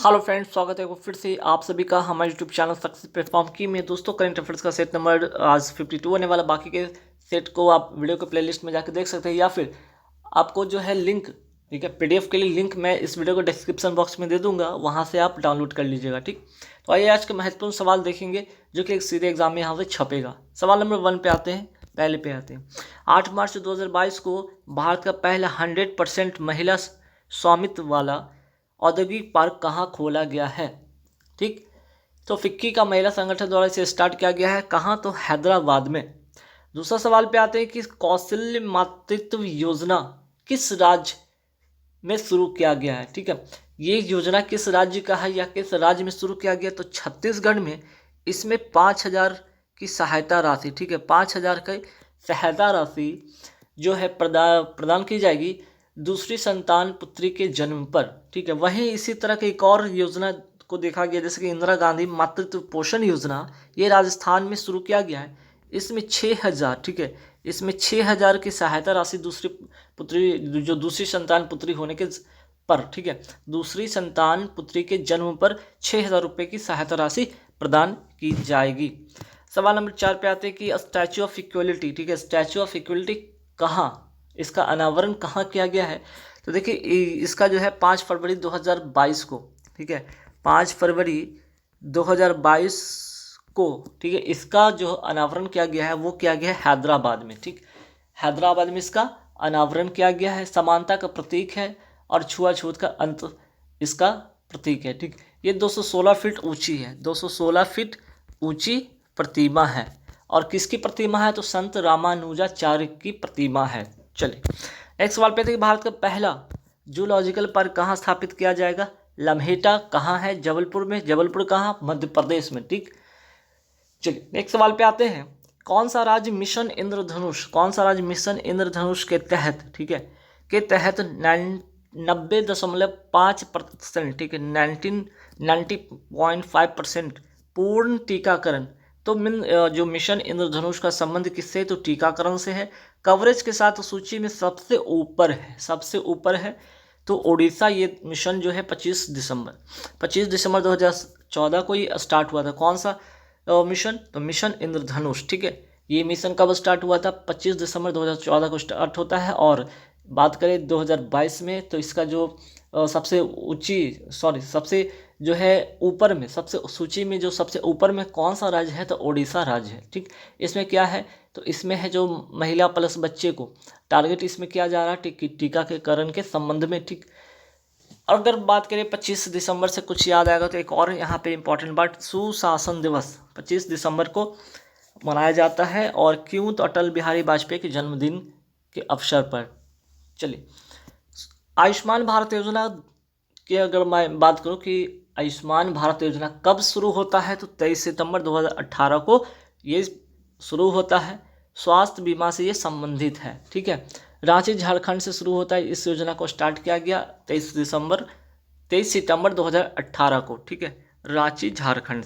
Hello friends, स्वागत है फिर से आप सभी का हमारे यूट्यूब चैनल सक्सेस प्लेटफॉर्म की में। दोस्तों, करंट अफेयर्स का सेट नंबर आज 52 होने वाला। बाकी के सेट को आप वीडियो के प्लेलिस्ट में जाकर देख सकते हैं, या फिर आपको जो है लिंक, ठीक है, पीडीएफ के लिए लिंक मैं इस वीडियो को डिस्क्रिप्शन बॉक्स में दे दूंगा, वहाँ से आप डाउनलोड कर लीजिएगा। ठीक, तो आइए आज के महत्वपूर्ण सवाल देखेंगे जो कि एक सीधे एग्जाम में यहाँ से छपेगा। सवाल नंबर 1 पे आते हैं, पहले पे आते हैं। 8 मार्च 2022 को भारत का पहला 100% महिला स्वामित्व वाला औद्योगिक पार्क कहाँ खोला गया है? ठीक, तो फिक्की का महिला संगठन द्वारा इसे स्टार्ट किया गया है। कहाँ? तो हैदराबाद में। दूसरा सवाल पे आते हैं कि कौशल्य मातृत्व योजना किस राज्य में शुरू किया गया है? ठीक है, ये योजना किस राज्य का है या किस राज्य में शुरू किया गया? तो छत्तीसगढ़ में। इसमें 5,000 की सहायता राशि, ठीक है, 5,000 की सहायता राशि जो है प्रदान की जाएगी दूसरी संतान पुत्री के जन्म पर। ठीक है, वहीं इसी तरह की एक और योजना को देखा गया, जैसे कि इंदिरा गांधी मातृत्व पोषण योजना, ये राजस्थान में शुरू किया गया है। इसमें 6,000, ठीक है, इसमें 6,000 की सहायता राशि दूसरी पुत्री, जो दूसरी संतान पुत्री होने के पर, ठीक है, दूसरी संतान पुत्री के जन्म पर 6,000 रुपये की सहायता राशि प्रदान की जाएगी। सवाल नंबर 4 पे आते हैं कि स्टैचू ऑफ इक्वलिटी, ठीक है, स्टैचू ऑफ इक्वलिटी कहाँ, इसका अनावरण कहाँ किया गया है? तो देखिए, इसका जो है 5 फरवरी 2022 को, ठीक है, 5 फरवरी 2022 को, ठीक है, इसका जो अनावरण किया गया है वो किया गया है हैदराबाद में। ठीक, हैदराबाद में इसका अनावरण किया गया है। समानता का प्रतीक है और छुआछूत का अंत इसका प्रतीक है। ठीक, ये 216 फीट ऊंची है, 216 फीट ऊंची प्रतिमा है। और किसकी प्रतिमा है? तो संत रामानुजाचार्य की प्रतिमा है। चलिए नेक्स्ट सवाल पे थे कि भारत का पहला जूलॉजिकल पार्क कहाँ स्थापित किया जाएगा? लम्हेटा कहाँ है? जबलपुर में। जबलपुर कहाँ? मध्य प्रदेश में। ठीक, चलिए नेक्स्ट सवाल पे आते हैं। कौन सा राज्य मिशन इंद्रधनुष, कौन सा राज्य मिशन इंद्रधनुष के तहत, ठीक है, के तहत 90.5%, ठीक है, 90.5% पूर्ण टीकाकरण। तो जो मिशन इंद्रधनुष का संबंध किससे? तो टीकाकरण से है। कवरेज के साथ सूची में सबसे ऊपर है, सबसे ऊपर है तो ओडिशा। ये मिशन जो है 25 दिसंबर 2014 को ये स्टार्ट हुआ था। कौन सा मिशन? तो मिशन इंद्रधनुष। ठीक है, ये मिशन कब स्टार्ट हुआ था? 25 दिसंबर 2014 को स्टार्ट होता है। और बात करें 2022 में, तो इसका जो सबसे जो है ऊपर में, सबसे सूची में जो सबसे ऊपर में कौन सा राज्य है? तो ओडिशा राज्य है। ठीक, इसमें क्या है? तो इसमें है जो महिला प्लस बच्चे को टारगेट इसमें किया जा रहा है टीकाकरण के संबंध में। ठीक, अगर बात करें 25 दिसंबर से कुछ याद आएगा तो एक और यहाँ पे इम्पोर्टेंट बात, सुशासन दिवस 25 दिसंबर को मनाया जाता है। और क्यों? तो अटल बिहारी वाजपेयी के जन्मदिन के अवसर पर। चलिए, आयुष्मान भारत योजना की अगर मैं बात करूँ कि आयुष्मान भारत योजना कब शुरू होता है? तो 23 सितंबर 2018 को ये शुरू होता है। स्वास्थ्य बीमा से ये संबंधित है। ठीक है, रांची झारखंड से शुरू होता है। इस योजना को स्टार्ट किया गया 23 सितंबर 2018 को। ठीक है, रांची झारखंड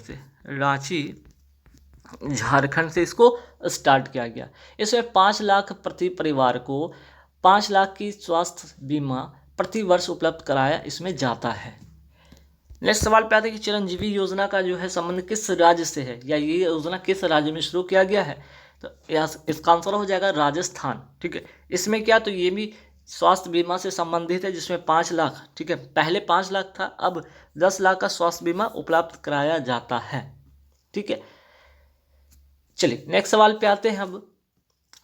से इसको स्टार्ट किया गया। इसमें 5 लाख प्रति परिवार को 5 लाख की स्वास्थ्य बीमा प्रति वर्ष उपलब्ध कराया इसमें जाता है। नेक्स्ट सवाल पे आते हैं कि चिरंजीवी योजना का जो है संबंध किस राज्य से है, या ये योजना किस राज्य में शुरू किया गया है? तो इसका आंसर हो जाएगा राजस्थान। ठीक है, इसमें क्या? तो ये भी स्वास्थ्य बीमा से संबंधित है, जिसमें 5 लाख, ठीक है, पहले 5 लाख था, अब 10 लाख का स्वास्थ्य बीमा उपलब्ध कराया जाता है। ठीक है, चलिए नेक्स्ट सवाल पे आते हैं अब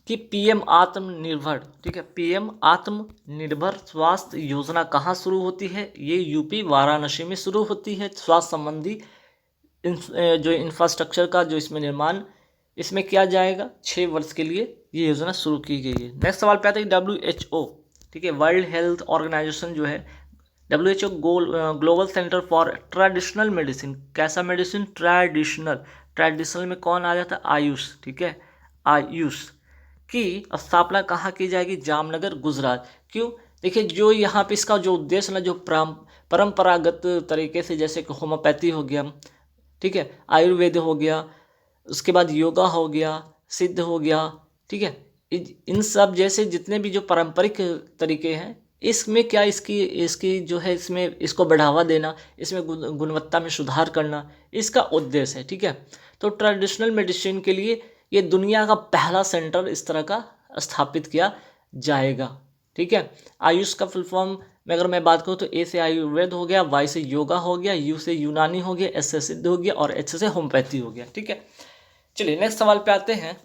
कि पीएम आत्मनिर्भर, ठीक है, पीएम आत्मनिर्भर स्वास्थ्य योजना कहाँ शुरू होती है? ये यूपी वाराणसी में शुरू होती है। स्वास्थ्य संबंधी जो इंफ्रास्ट्रक्चर का जो इसमें निर्माण इसमें किया जाएगा 6 वर्ष के लिए ये योजना शुरू की गई है। नेक्स्ट सवाल पे आता है WHO, ठीक है, वर्ल्ड हेल्थ ऑर्गेनाइजेशन जो है WHO global centre for traditional medicine. कैसा मेडिसिन? ट्रेडिशनल में कौन आ जाता है? आयुष। ठीक है, आयुष की स्थापना कहाँ की जाएगी? जामनगर, गुजरात। क्यों? देखिए, जो यहाँ पे इसका जो उद्देश्य ना, जो परंपरागत तरीके से, जैसे कि होम्योपैथी हो गया, ठीक है, आयुर्वेद हो गया, उसके बाद योगा हो गया, सिद्ध हो गया, ठीक है, इन सब जैसे जितने भी जो पारंपरिक तरीके हैं इसमें क्या इसकी इसकी जो है इसमें इसको बढ़ावा देना, इसमें गुणवत्ता में सुधार करना इसका उद्देश्य है। ठीक है, तो ट्रेडिशनल मेडिसिन के लिए ये दुनिया का पहला सेंटर इस तरह का स्थापित किया जाएगा। ठीक है, आयुष का फुल फॉर्म में अगर मैं बात करूँ तो ए से आयुर्वेद हो गया, वाई से योगा हो गया, यू से यूनानी हो गया, एस से सिद्ध हो गया और एच से होम्योपैथी हो गया। ठीक है, चलिए नेक्स्ट सवाल पे आते हैं।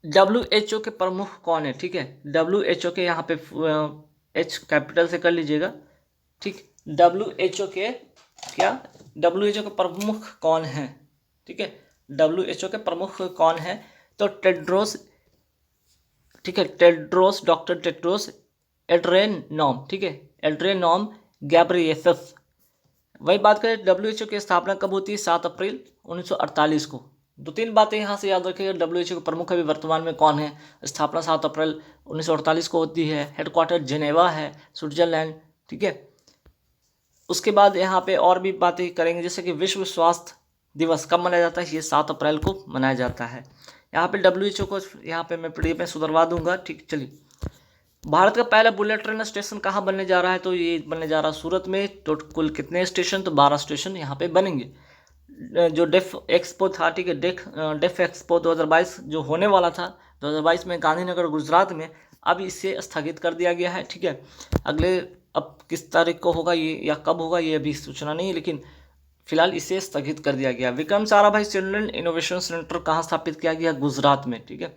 WHO के प्रमुख कौन है? ठीक है, WHO के यहाँ पे एच कैपिटल से कर लीजिएगा। ठीक, WHO के क्या WHO के प्रमुख कौन है? ठीक है, WHO के प्रमुख कौन है? तो टेड्रोस, ठीक है, टेड्रोस, डॉक्टर टेड्रोस एड्रेनॉम। ठीक है, एड्रेनॉम गैब्रियेसस। वही बात करें WHO की स्थापना कब होती है? 7 अप्रैल 1948 को। 2-3 बातें यहाँ से याद रखिएगा। WHO के प्रमुख अभी वर्तमान में कौन है? स्थापना 7 अप्रैल 1948 को होती है। हेडक्वार्टर जिनेवा है, स्विट्जरलैंड। ठीक है, उसके बाद यहाँ पे और भी बातें करेंगे, जैसे कि विश्व स्वास्थ्य दिवस कब मनाया जाता है? ये 7 अप्रैल को मनाया जाता है। यहाँ पे WHO को यहाँ पे मैं PDF में सुधरवा दूंगा। ठीक, चलिए, भारत का पहला बुलेट ट्रेन स्टेशन कहाँ बनने जा रहा है? तो ये बनने जा रहा है सूरत में। तो कुल कितने स्टेशन? तो 12 स्टेशन यहाँ पे बनेंगे। जो डेफ एक्सपो था, ठीक है, डेफ एक्सपो 2022 जो होने वाला था 2022 में गांधीनगर गुजरात में, अब इसे स्थगित कर दिया गया है। ठीक है, अगले अब किस तारीख को होगा ये या कब होगा ये अभी सूचना नहीं है, लेकिन फिलहाल इसे स्थगित कर दिया गया। Vikram Sarabhai children innovation centre कहाँ स्थापित किया गया? गुजरात में। ठीक है,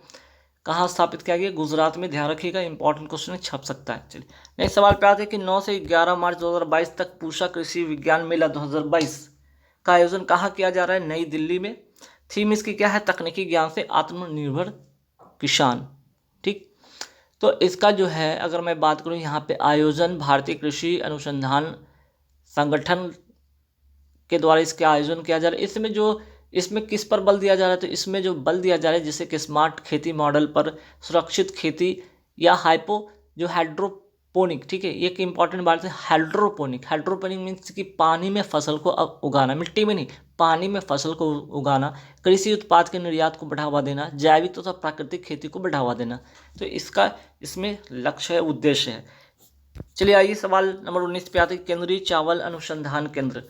कहाँ स्थापित किया गया? गुजरात में। ध्यान रखिएगा, इंपॉर्टेंट क्वेश्चन छप सकता है। चलिए नेक्स्ट सवाल पे आते हैं कि 9 से 11 मार्च 2022 तक पूषा कृषि विज्ञान मेला 2022 का आयोजन कहाँ किया जा रहा है? नई दिल्ली में। थीम इसकी क्या है? तकनीकी ज्ञान से आत्मनिर्भर किसान। ठीक, तो इसका जो है अगर मैं बात करूँ यहाँ पे आयोजन भारतीय कृषि अनुसंधान संगठन के द्वारा इसके आयोजन किया जा रहा है। इसमें किस पर बल दिया जा रहा है? तो इसमें जो बल दिया जा रहा है जैसे कि स्मार्ट खेती मॉडल पर, सुरक्षित खेती या हाइड्रोपोनिक। ठीक है, ये एक इंपॉर्टेंट बात है, हाइड्रोपोनिक मीन्स कि पानी में फसल को उगाना, मिट्टी में नहीं, पानी में फसल को उगाना, कृषि उत्पाद के निर्यात को बढ़ावा देना, जैविक तथा प्राकृतिक खेती को बढ़ावा देना। तो इसका इसमें लक्ष्य है, उद्देश्य है। चलिए आइए सवाल नंबर 19 पे आते हैं। केंद्रीय चावल अनुसंधान केंद्र,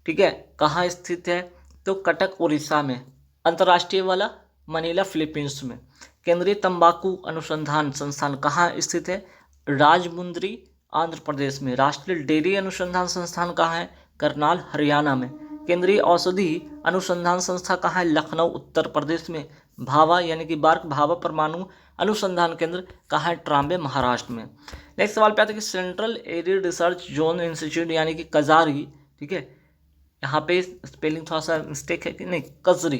ठीक है, कहाँ स्थित है? तो कटक उड़ीसा में। अंतर्राष्ट्रीय वाला मनीला फिलीपींस में। केंद्रीय तंबाकू अनुसंधान संस्थान कहाँ स्थित है? राजमुंद्री आंध्र प्रदेश में। राष्ट्रीय डेयरी अनुसंधान संस्थान कहाँ है? करनाल हरियाणा में। केंद्रीय औषधि अनुसंधान संस्था कहाँ है? लखनऊ उत्तर प्रदेश में। भाभा यानी कि बार्क भाभा परमाणु अनुसंधान केंद्र कहाँ है? ट्राम्बे महाराष्ट्र में। नेक्स्ट सवाल पे आते हैं कि central arid research zone institute यानी कि कजारी, ठीक है, यहाँ पे स्पेलिंग थोड़ा सा मिस्टेक है कि नहीं, काजरी,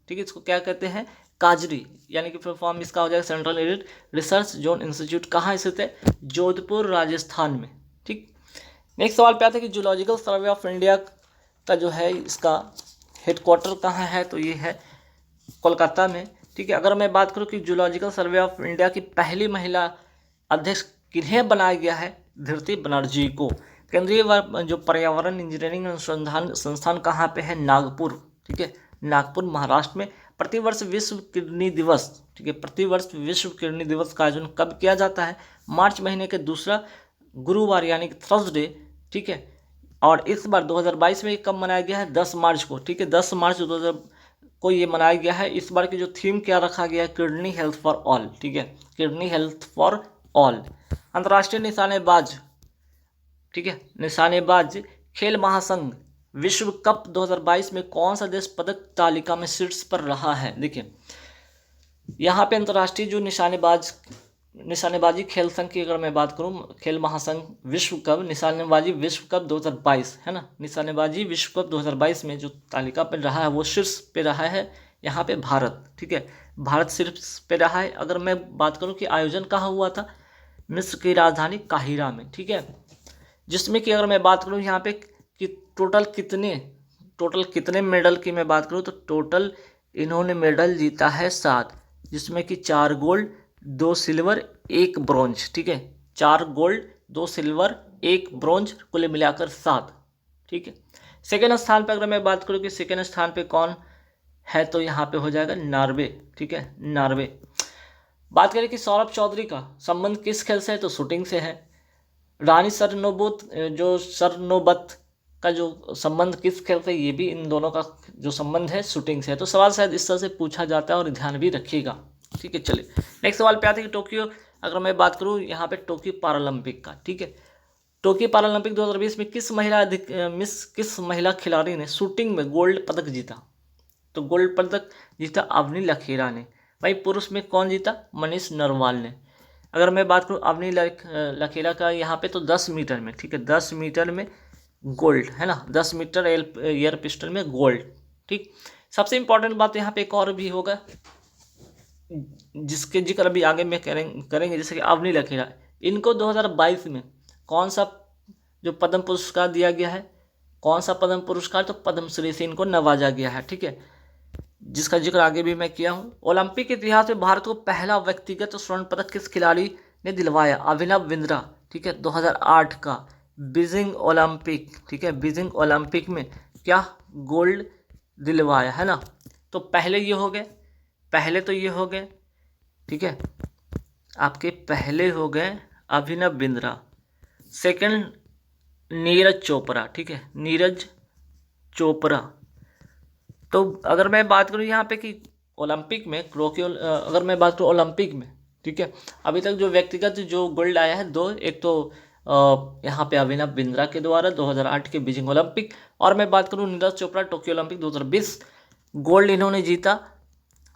ठीक है, इसको क्या कहते हैं? काजरी, यानी कि फुल फॉर्म इसका हो जाएगा central arid research zone institute. कहाँ स्थित है? जोधपुर राजस्थान में। ठीक, नेक्स्ट सवाल पे आते हैं कि जूलॉजिकल सर्वे ऑफ इंडिया का जो है इसका हेडक्वार्टर कहाँ है? तो ये है कोलकाता में। ठीक है, अगर मैं बात करूँ कि जूलॉजिकल सर्वे ऑफ इंडिया की पहली महिला अध्यक्ष किन्हें बनाया गया है? धृति बनर्जी को। केंद्रीय जो पर्यावरण इंजीनियरिंग अनुसंधान संस्थान कहाँ पे है? नागपुर। ठीक है, नागपुर महाराष्ट्र में। प्रतिवर्ष विश्व किडनी दिवस, ठीक है, प्रतिवर्ष विश्व किडनी दिवस का आयोजन कब किया जाता है? मार्च महीने के दूसरा गुरुवार यानी कि थर्सडे। ठीक है, और इस बार 2022 में कब मनाया गया है? 10 मार्च को। ठीक है, 10 मार्च 2000 को ये मनाया गया है। इस बार की जो थीम क्या रखा गया है? Kidney health for all. ठीक है, किडनी हेल्थ फॉर ऑल। अंतर्राष्ट्रीय निशानेबाज, ठीक है, निशानेबाज खेल महासंघ विश्व कप 2022 में कौन सा देश पदक तालिका में शीर्ष पर रहा है? देखिए यहाँ पे अंतर्राष्ट्रीय जो निशानेबाजी खेल संघ की अगर मैं बात करूँ, खेल महासंघ विश्व कप निशानेबाजी विश्व कप 2022 है ना, निशानेबाजी विश्व कप 2022 में जो तालिका पर रहा है वो शीर्ष पे रहा है यहाँ पे भारत। ठीक है, भारत शीर्ष पे रहा है। अगर मैं बात करूँ कि आयोजन कहाँ हुआ था? मिस्र की राजधानी काहिरा में। ठीक है, जिसमें कि अगर मैं बात करूँ यहाँ पे कि टोटल कितने मेडल की मैं बात करूँ तो टोटल इन्होंने मेडल जीता है 7, जिसमें कि 4 गोल्ड 2 सिल्वर 1 ब्रॉन्ज। ठीक है, 4 गोल्ड 2 सिल्वर 1 ब्रॉन्ज, कुल मिलाकर 7। ठीक है, सेकेंड स्थान पर अगर मैं बात करूँ कि सेकेंड स्थान पे कौन है तो यहाँ पे हो जाएगा नॉर्वे। ठीक है, नॉर्वे। बात करें कि सौरभ चौधरी का संबंध किस खेल से है, तो शूटिंग से है। रानी सरनोबत का जो संबंध किस खेल से, ये भी इन दोनों का जो संबंध है शूटिंग से है। तो सवाल शायद इस तरह से पूछा जाता है और ध्यान भी रखिएगा। ठीक है, चलिए नेक्स्ट सवाल पे आते हैं कि टोक्यो, अगर मैं बात करूँ यहाँ पे टोक्यो पैरालंपिक का, ठीक है, टोक्यो पैरालंपिक 2020 में किस महिला खिलाड़ी ने शूटिंग में गोल्ड पदक जीता, तो गोल्ड पदक जीता अवनी लखेरा ने। भाई पुरुष में कौन जीता, मनीष नरवाल ने। अगर मैं बात करूँ अवनी लखेरा का यहाँ पे, तो 10 मीटर में, ठीक है, 10 मीटर में गोल्ड है ना, 10 मीटर एयर पिस्टल में गोल्ड। ठीक, सबसे इंपॉर्टेंट बात यहाँ पे एक और भी होगा जिसके जिक्र अभी आगे में करेंगे, जैसे कि अवनी लखेरा, इनको 2022 में कौन सा जो पद्म पुरस्कार दिया गया है, कौन सा पद्म पुरस्कार, तो पद्मश्री से इनको नवाजा गया है। ठीक है, जिसका जिक्र आगे भी मैं किया हूँ। ओलंपिक के इतिहास में भारत को पहला व्यक्तिगत स्वर्ण पदक किस खिलाड़ी ने दिलवाया, अभिनव बिंद्रा। ठीक है, 2008 का बीजिंग ओलंपिक, ठीक है, बीजिंग ओलंपिक में क्या गोल्ड दिलवाया है ना। तो पहले ये हो गए, पहले तो ये हो गए, ठीक है, आपके पहले हो गए अभिनव बिंद्रा, सेकंड नीरज चोपड़ा, ठीक है, नीरज चोपड़ा। तो अगर मैं बात करूँ यहाँ पे कि ओलंपिक में अगर मैं बात करूँ ओलंपिक में, ठीक है, अभी तक जो व्यक्तिगत जो गोल्ड आया है दो, एक तो यहाँ पे अभिनव बिंद्रा के द्वारा 2008 के बीजिंग ओलंपिक, और मैं बात करूँ Neeraj Chopra Tokyo Olympic 2020 gold इन्होंने जीता।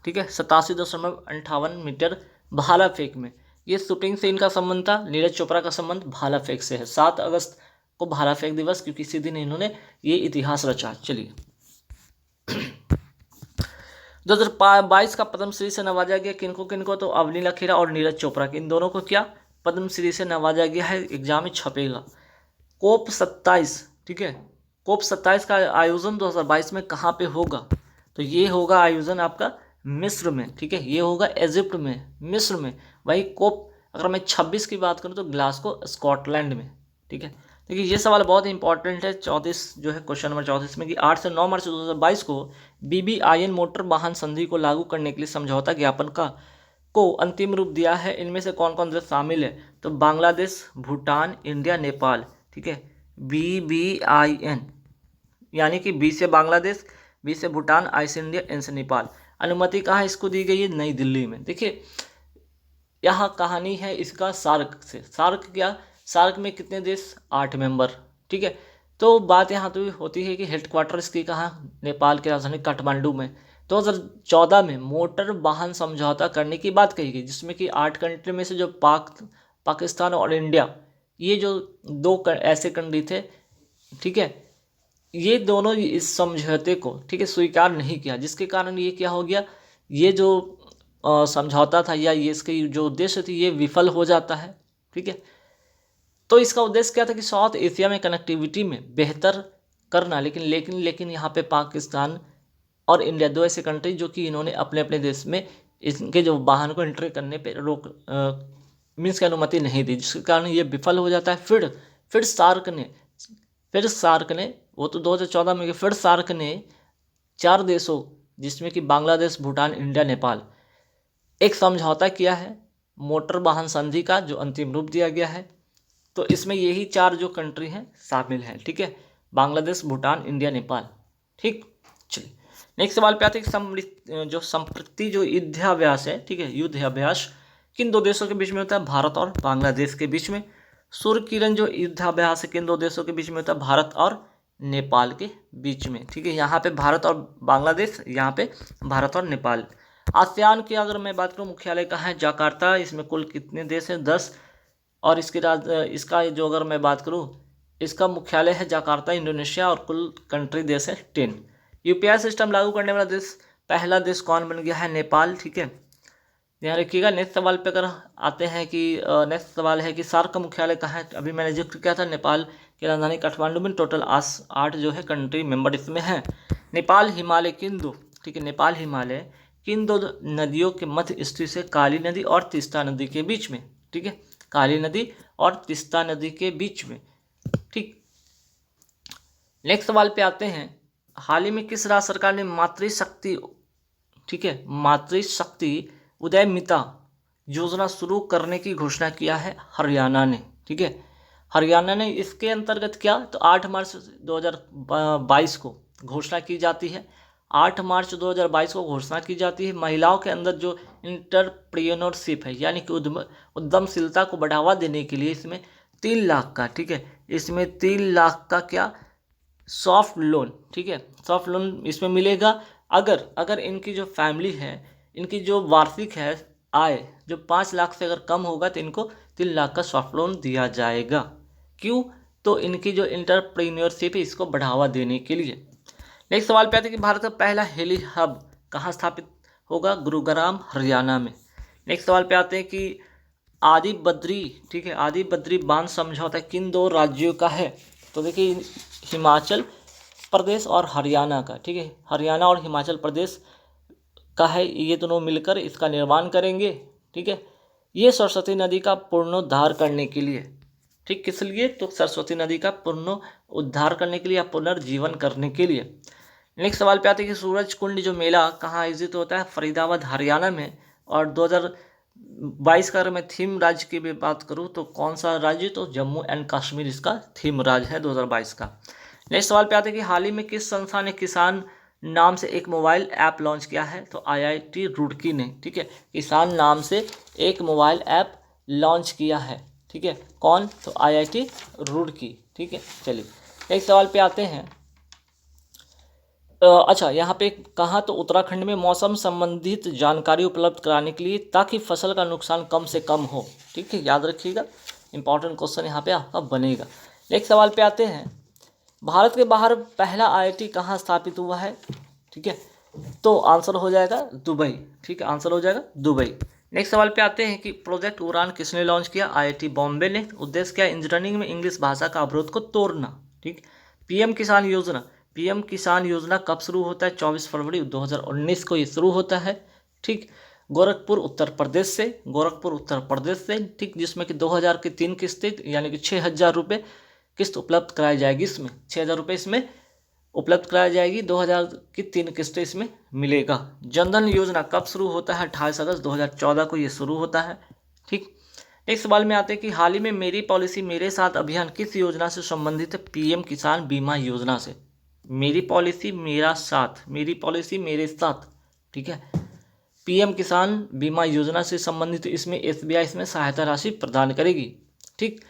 ठीक है, 87.58 मीटर भाला फेंक में। ये शूटिंग से इनका संबंध था। नीरज चोपड़ा का संबंध भाला फेंक से है। 7 अगस्त को भाला फेंक दिवस, क्योंकि इसी दिन इन्होंने ये इतिहास रचा। चलिए 2022 का पद्मश्री से नवाजा गया किनको, तो अवनी लखेरा और नीरज चोपड़ा के, इन दोनों को क्या पद्मश्री से नवाजा गया है। एग्जाम में छपेगा। कोप 27, ठीक है, कोप 27 का आयोजन 2022 में कहाँ पे होगा, तो ये होगा आयोजन आपका मिस्र में। ठीक है, ये होगा इजिप्ट में, मिस्र में। वही कोप अगर मैं 26 की बात करूँ तो ग्लासगो स्कॉटलैंड में। ठीक है, देखिए ये सवाल बहुत इंपॉर्टेंट है। 34 जो है क्वेश्चन नंबर 34 में कि 8 से 9 मार्च 2022 को BBIN मोटर वाहन संधि को लागू करने के लिए समझौता ज्ञापन को अंतिम रूप दिया है। इनमें से कौन कौन देश शामिल है, तो बांग्लादेश, भूटान, इंडिया, नेपाल। ठीक है, BBIN यानी कि बी से बांग्लादेश, बी से भूटान, आई से इंडिया, एन से नेपाल। अनुमति कहाँ इसको दी गई है, नई दिल्ली में। देखिए यहाँ कहानी है इसका सार्क से। सार्क क्या, सार्क में कितने देश, 8 मेंबर। ठीक है, तो बात यहाँ तो होती है कि हेडक्वार्टर इसकी कहाँ, नेपाल की राजधानी काठमांडू में। 2014 में मोटर वाहन समझौता करने की बात कही गई, जिसमें कि 8 कंट्री में से जो पाकिस्तान और इंडिया, ये जो दो ऐसे कंट्री थे, ठीक है, ये दोनों इस समझौते को, ठीक है, स्वीकार नहीं किया, जिसके कारण ये क्या हो गया, ये जो समझौता था या ये इसके जो उद्देश्य थी ये विफल हो जाता है। ठीक है, तो इसका उद्देश्य क्या था कि साउथ एशिया में कनेक्टिविटी में बेहतर करना, लेकिन यहाँ पे पाकिस्तान और इंडिया दो ऐसे कंट्री जो कि इन्होंने अपने अपने देश में इनके जो वाहन को एंट्री करने पे रोक मीन्स की अनुमति नहीं दी, जिसके कारण ये विफल हो जाता है। फिर सार्क ने वो तो 2014 में, फिर सार्क ने 4 देशों जिसमें कि बांग्लादेश, भूटान, इंडिया, नेपाल, एक समझौता किया है मोटर वाहन संधि का, जो अंतिम रूप दिया गया है। तो इसमें यही 4 जो कंट्री हैं शामिल हैं। ठीक है, बांग्लादेश, भूटान, इंडिया, नेपाल। ठीक, चलिए नेक्स्ट सवाल पे आते हैं जो संप्रति जो युद्धाभ्यास है, ठीक है, युद्धाभ्यास किन 2 देशों के बीच में होता है, भारत और बांग्लादेश के बीच में। सूर्य किरण जो युद्धाभ्यास है किन 2 देशों के बीच में होता है, भारत और नेपाल के बीच में। ठीक है, यहाँ पे भारत और बांग्लादेश, यहाँ पे भारत और नेपाल। आसियान की अगर मैं बात करूँ मुख्यालय कहाँ है, जाकार्ता। इसमें कुल कितने देश हैं, 10। और इसका जो अगर मैं बात करूँ, इसका मुख्यालय है जाकार्ता, इंडोनेशिया, और कुल कंट्री देश है 10। UPI सिस्टम लागू करने वाला देश, पहला देश कौन बन गया है, नेपाल। ठीक है, ध्यान रखिएगा। नेक्स्ट सवाल पे अगर आते हैं कि नेक्स्ट सवाल है कि सार्क का मुख्यालय कहाँ है, अभी मैंने जिक्र किया था नेपाल की राजधानी काठमांडू में। टोटल 8 जो है कंट्री मेंबर इसमें हैं। नेपाल हिमालय किन 2, ठीक है, नेपाल हिमालय किन 2 नदियों के मध्य स्थित से, काली नदी और तीस्ता नदी के बीच में। ठीक है, काली नदी और तीस्ता नदी के बीच में। ठीक, नेक्स्ट सवाल पे आते हैं, हाल ही में किस राज्य सरकार ने मातृशक्ति, ठीक है, मातृशक्ति उदयमिता योजना शुरू करने की घोषणा किया है हरियाणा ने। ठीक है, हरियाणा ने इसके अंतर्गत क्या, तो 8 मार्च 2022 को घोषणा की जाती है। 8 मार्च 2022 को घोषणा की जाती है। महिलाओं के अंदर जो इंटरप्रेन्योरशिप है, यानी कि उद्यमशीलता को बढ़ावा देने के लिए इसमें 3 लाख का, ठीक है, इसमें 3 लाख का क्या, सॉफ्ट लोन, ठीक है, सॉफ्ट लोन इसमें मिलेगा। अगर इनकी जो फैमिली है, इनकी जो वार्षिक है आय जो 5 लाख से अगर कम होगा तो इनको 3 लाख का सॉफ्ट लोन दिया जाएगा। क्यों, तो इनकी जो इंटरप्रेन्योरशिप है इसको बढ़ावा देने के लिए। नेक्स्ट सवाल पे आते हैं कि भारत का पहला हेली हब कहाँ स्थापित होगा, गुरुग्राम हरियाणा में। नेक्स्ट सवाल पे आते हैं कि आदि बद्री, ठीक है, आदि बद्री बांध समझौता किन 2 राज्यों का है, तो देखिए हिमाचल प्रदेश और हरियाणा का, ठीक है, हरियाणा और हिमाचल प्रदेश का है, ये दोनों मिलकर इसका निर्माण करेंगे। ठीक है, ये सरस्वती नदी का पुनरुद्धार करने के लिए, ठीक, किस लिए, तो सरस्वती नदी का पुनरुद्धार करने के लिए या पुनर्जीवन करने के लिए। नेक्स्ट सवाल पे आते हैं कि सूरज कुंड जो मेला कहाँ आयोजित होता है, फरीदाबाद हरियाणा में। और 2022 का अगर मैं थीम राज्य की भी बात करूँ तो कौन सा राज्य, तो जम्मू एंड कश्मीर इसका थीम राज्य है 2022 का। नेक्स्ट सवाल पे आते हैं कि हाल ही में किस संस्था ने किसान नाम से एक मोबाइल ऐप लॉन्च किया है, तो IIT रुड़की ने, ठीक है, किसान नाम से एक मोबाइल ऐप लॉन्च किया है। ठीक है, कौन, तो IIT रुड़की। ठीक है, चलिए एक सवाल पे आते हैं। अच्छा, यहाँ पे कहा, तो उत्तराखंड में मौसम संबंधित जानकारी उपलब्ध कराने के लिए ताकि फसल का नुकसान कम से कम हो। ठीक है, याद रखिएगा, इंपॉर्टेंट क्वेश्चन यहाँ पे आपका बनेगा। एक सवाल पे आते हैं, भारत के बाहर पहला IIT कहाँ स्थापित हुआ है, ठीक है, तो आंसर हो जाएगा दुबई। ठीक है, आंसर हो जाएगा दुबई। नेक्स्ट सवाल पे आते हैं कि प्रोजेक्ट उड़ान किसने लॉन्च किया, IIT बॉम्बे ने। उद्देश्य क्या है, इंजीनियरिंग में इंग्लिश भाषा का अवरोध को तोड़ना। ठीक, PM किसान योजना, PM किसान योजना कब शुरू होता है, 24 फरवरी 2019 को ये शुरू होता है। ठीक, गोरखपुर उत्तर प्रदेश से, गोरखपुर उत्तर प्रदेश से, ठीक, जिसमें कि 2000 की 3 किस्तें यानी कि 6000 रुपये किस्त उपलब्ध कराई जाएगी। इसमें 6000 रुपये इसमें उपलब्ध कराई जाएगी, 2000 की 3 किस्तें इसमें मिलेगा। जनधन योजना कब शुरू होता है, 28 अगस्त 2014 को ये शुरू होता है। ठीक, नेक्स्ट सवाल में आते हैं कि हाल ही में मेरी पॉलिसी मेरे साथ अभियान किस योजना से संबंधित है, PM किसान बीमा योजना से। मेरी पॉलिसी मेरा साथ, मेरी पॉलिसी मेरे साथ, ठीक है, PM किसान बीमा योजना से संबंधित। इसमें SBI इसमें सहायता राशि प्रदान करेगी। ठीक,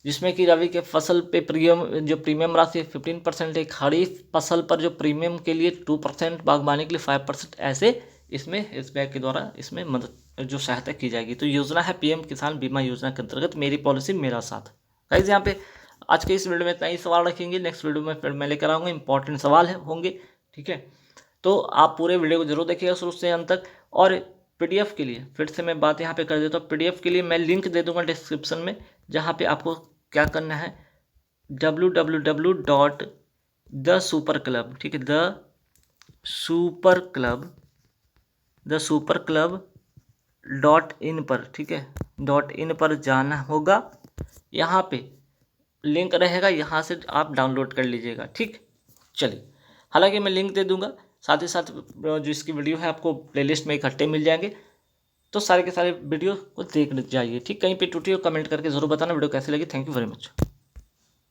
जिसमें कि रबी के फसल पे प्रीमियम राशि 15% है, खरीफ फसल पर जो प्रीमियम के लिए 2%, बागवानी के लिए 5%, ऐसे इसमें SBI के द्वारा इसमें मदद जो सहायता की जाएगी। तो योजना है PM किसान बीमा योजना के अंतर्गत मेरी पॉलिसी मेरा साथ। गाइस यहाँ पे आज के इस वीडियो में इतना ही सवाल रखेंगे, नेक्स्ट वीडियो में फिर मैं लेकर आऊँगा, इंपॉर्टेंट सवाल होंगे। ठीक है, तो आप पूरे वीडियो को जरूर देखिएगा शुरू से अंत तक। और PDF के लिए फिर से मैं बात यहाँ पे कर देता हूँ, PDF के लिए मैं लिंक दे दूँगा डिस्क्रिप्शन में, जहाँ पे आपको क्या करना है, www.thesuperclub, ठीक है, thesuperclub.in पर, ठीक है, .in पर जाना होगा। यहाँ पे लिंक रहेगा, यहाँ से आप डाउनलोड कर लीजिएगा। ठीक, चलिए, हालांकि मैं लिंक दे दूंगा, साथ ही साथ जो इसकी वीडियो है आपको प्लेलिस्ट में इकट्ठे मिल जाएंगे, तो सारे के सारे वीडियो को देख जाइए। ठीक, कहीं पे टूटी हो कमेंट करके ज़रूर बताना वीडियो कैसी लगी। Thank you very much.